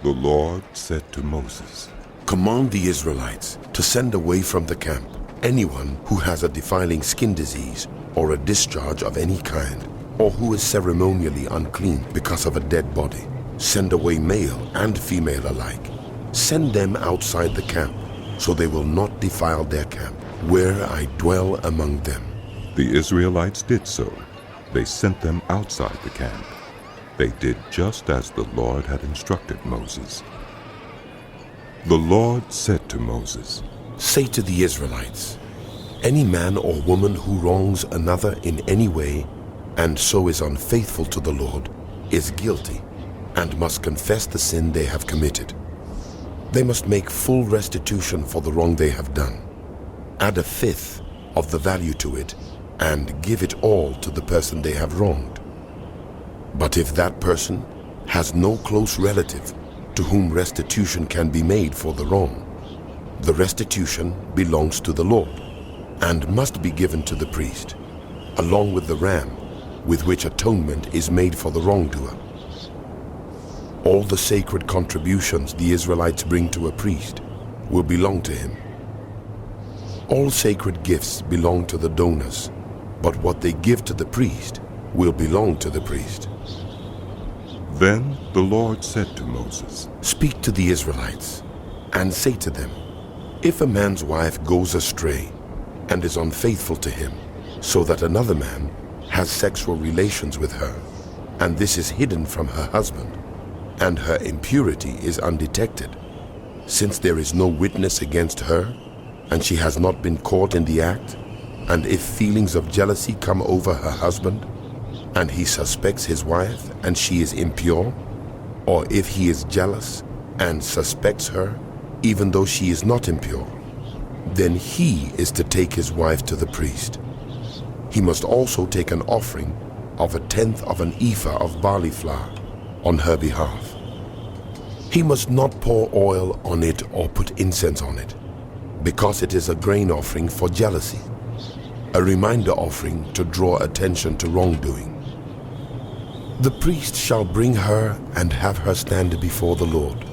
The Lord said to Moses, Command the Israelites to send away from the camp anyone who has a defiling skin disease or a discharge of any kind, or who is ceremonially unclean because of a dead body. Send away male and female alike. Send them outside the camp, so they will not defile their camp, where I dwell among them. The Israelites did so. They sent them outside the camp. They did just as the Lord had instructed Moses. The Lord said to Moses, Say to the Israelites, any man or woman who wrongs another in any way, and so is unfaithful to the Lord, is guilty, and must confess the sin they have committed. They must make full restitution for the wrong they have done. Add a fifth of the value to it, and give it all to the person they have wronged. But if that person has no close relative to whom restitution can be made for the wrong, the restitution belongs to the Lord, and must be given to the priest, along with the ram with which atonement is made for the wrongdoer. All the sacred contributions the Israelites bring to a priest will belong to him. All sacred gifts belong to the donors, but what they give to the priest will belong to the priest. Then the Lord said to Moses, Speak to the Israelites, and say to them, if a man's wife goes astray and is unfaithful to him, so that another man has sexual relations with her, and this is hidden from her husband, and her impurity is undetected, since there is no witness against her, and she has not been caught in the act, and if feelings of jealousy come over her husband, and he suspects his wife and she is impure, or if he is jealous and suspects her even though she is not impure, then he is to take his wife to the priest. He must also take an offering of 1/10 of an ephah of barley flour on her behalf. He must not pour oil on it or put incense on it, because it is a grain offering for jealousy, a reminder offering to draw attention to wrongdoing. The priest shall bring her and have her stand before the Lord.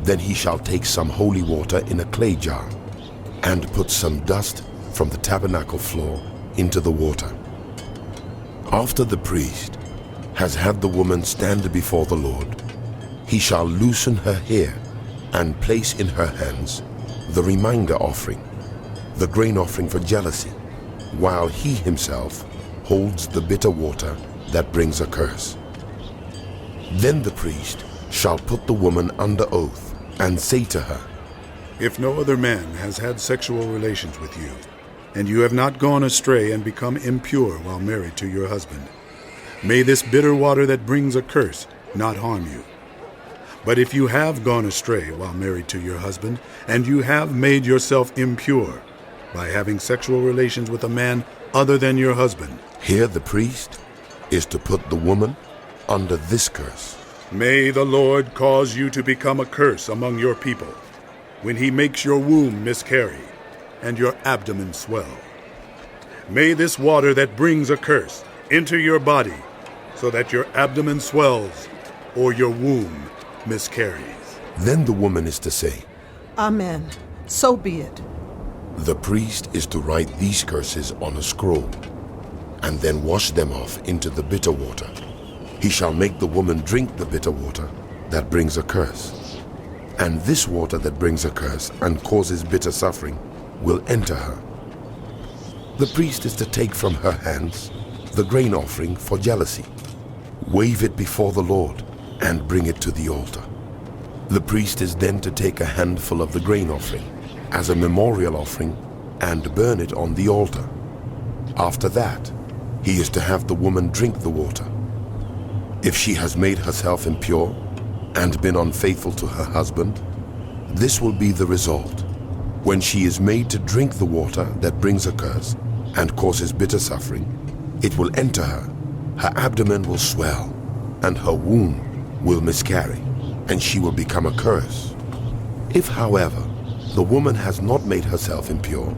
Then he shall take some holy water in a clay jar and put some dust from the tabernacle floor into the water. After the priest has had the woman stand before the Lord, he shall loosen her hair and place in her hands the reminder offering, the grain offering for jealousy, while he himself holds the bitter water that brings a curse. Then the priest shall put the woman under oath and say to her, if no other man has had sexual relations with you, and you have not gone astray and become impure while married to your husband, may this bitter water that brings a curse not harm you. But if you have gone astray while married to your husband, and you have made yourself impure by having sexual relations with a man other than your husband, here the priest is to put the woman under this curse. May the Lord cause you to become a curse among your people, when he makes your womb miscarry and your abdomen swell. May this water that brings a curse enter your body, so that your abdomen swells or your womb miscarries. Then the woman is to say, Amen. So be it. the priest is to write these curses on a scroll, and then wash them off into the bitter water. He shall make the woman drink the bitter water that brings a curse. And this water that brings a curse and causes bitter suffering will enter her. The priest is to take from her hands the grain offering for jealousy, wave it before the Lord, and bring it to the altar. The priest is then to take a handful of the grain offering as a memorial offering and burn it on the altar. After that, he is to have the woman drink the water. If she has made herself impure and been unfaithful to her husband, this will be the result. When she is made to drink the water that brings a curse and causes bitter suffering, it will enter her, her abdomen will swell, and her womb will miscarry, and she will become a curse. If, however, the woman has not made herself impure,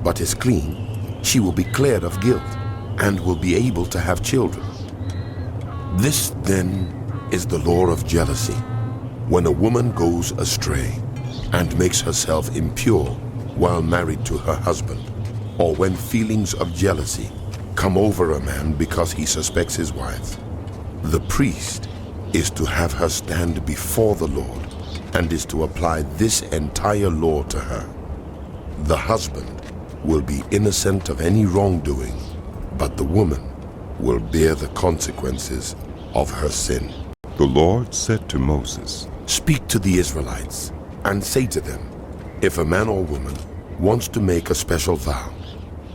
but is clean, she will be cleared of guilt and will be able to have children. This, then, is the law of jealousy. When a woman goes astray and makes herself impure while married to her husband, or when feelings of jealousy come over a man because he suspects his wife, the priest is to have her stand before the Lord and is to apply this entire law to her. The husband will be innocent of any wrongdoing, but the woman will bear the consequences of her sin. The Lord said to Moses, Speak to the Israelites and say to them, if a man or woman wants to make a special vow,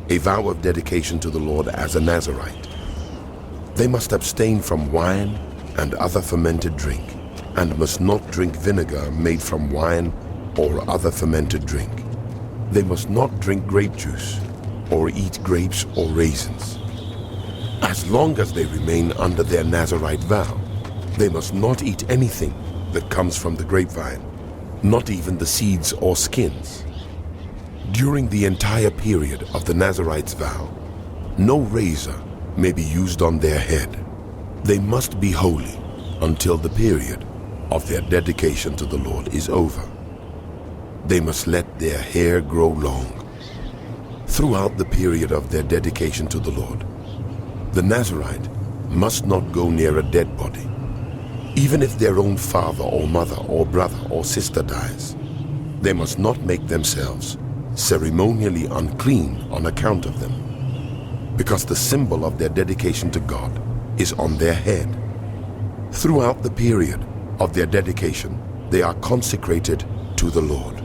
a vow of dedication to the Lord as a Nazarite, they must abstain from wine and other fermented drink, and must not drink vinegar made from wine or other fermented drink. They must not drink grape juice or eat grapes or raisins. As long as they remain under their Nazarite vow, they must not eat anything that comes from the grapevine, not even the seeds or skins. During the entire period of the Nazarite's vow, no razor may be used on their head. They must be holy until the period of their dedication to the Lord is over. They must let their hair grow long. Throughout the period of their dedication to the Lord, the Nazarite must not go near a dead body. Even if their own father or mother or brother or sister dies, they must not make themselves ceremonially unclean on account of them, because the symbol of their dedication to God is on their head. Throughout the period of their dedication, they are consecrated to the Lord.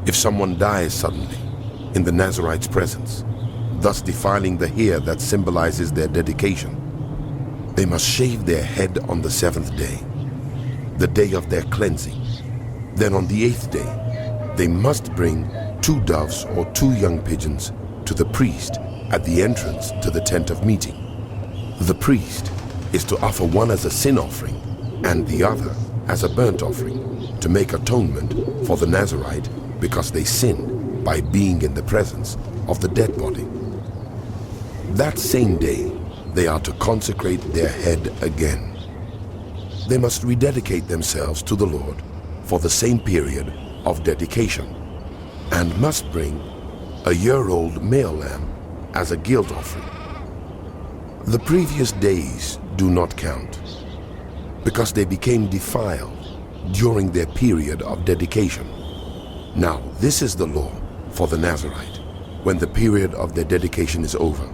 If someone dies suddenly in the Nazarite's presence, thus defiling the hair that symbolizes their dedication, they must shave their head on the 7th day, the day of their cleansing. Then on the 8th day, they must bring 2 doves or 2 young pigeons to the priest at the entrance to the tent of meeting. The priest is to offer one as a sin offering and the other as a burnt offering to make atonement for the Nazarite because they sinned by being in the presence of the dead body. That same day, they are to consecrate their head again. They must rededicate themselves to the Lord for the same period of dedication, and must bring a year-old male lamb as a guilt offering. The previous days do not count, because they became defiled during their period of dedication. Now, this is the law for the Nazarite. When the period of their dedication is over,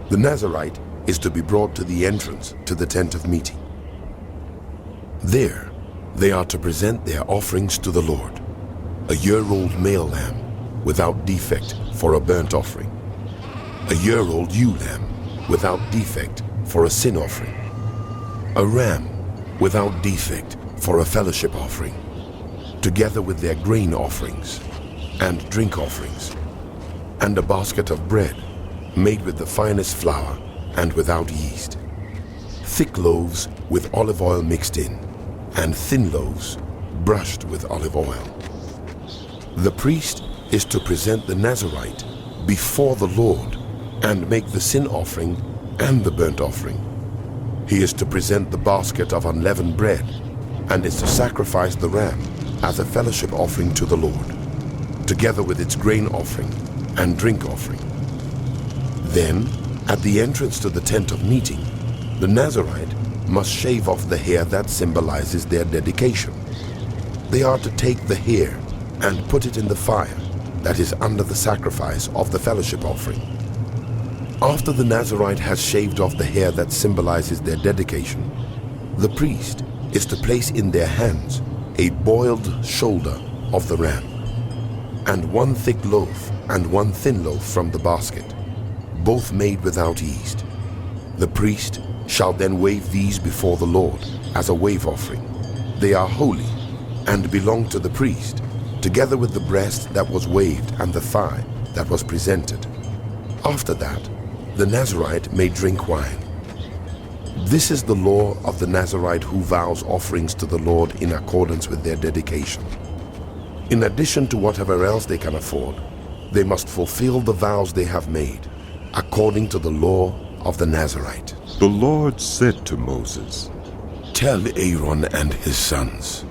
the Nazarite is to be brought to the entrance to the tent of meeting. There, they are to present their offerings to the Lord: a year-old male lamb without defect for a burnt offering, a year-old ewe lamb without defect for a sin offering, a ram without defect for a fellowship offering, together with their grain offerings and drink offerings, and a basket of bread made with the finest flour and without yeast, thick loaves with olive oil mixed in, and thin loaves brushed with olive oil. The priest is to present the Nazarite before the Lord and make the sin offering and the burnt offering. He is to present the basket of unleavened bread and is to sacrifice the ram as a fellowship offering to the Lord, together with its grain offering and drink offering. Then, at the entrance to the tent of meeting, the Nazarite must shave off the hair that symbolizes their dedication. They are to take the hair and put it in the fire that is under the sacrifice of the fellowship offering. After the Nazarite has shaved off the hair that symbolizes their dedication, the priest is to place in their hands a boiled shoulder of the ram, and 1 thick loaf and 1 thin loaf from the basket, both made without yeast. The priest shall then wave these before the Lord as a wave offering. They are holy and belong to the priest, together with the breast that was waved and the thigh that was presented. After that, the Nazarite may drink wine. This is the law of the Nazarite who vows offerings to the Lord in accordance with their dedication. In addition to whatever else they can afford, they must fulfill the vows they have made, according to the law of the Nazarite. The Lord said to Moses, Tell Aaron and his sons,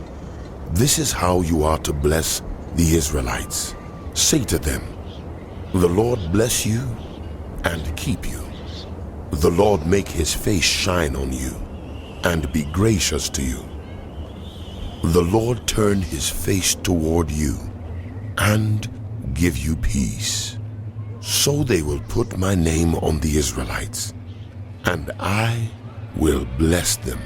this is how you are to bless the Israelites. Say to them, the Lord bless you and keep you. The Lord make his face shine on you and be gracious to you. The Lord turn his face toward you and give you peace. So they will put my name on the Israelites, and I will bless them.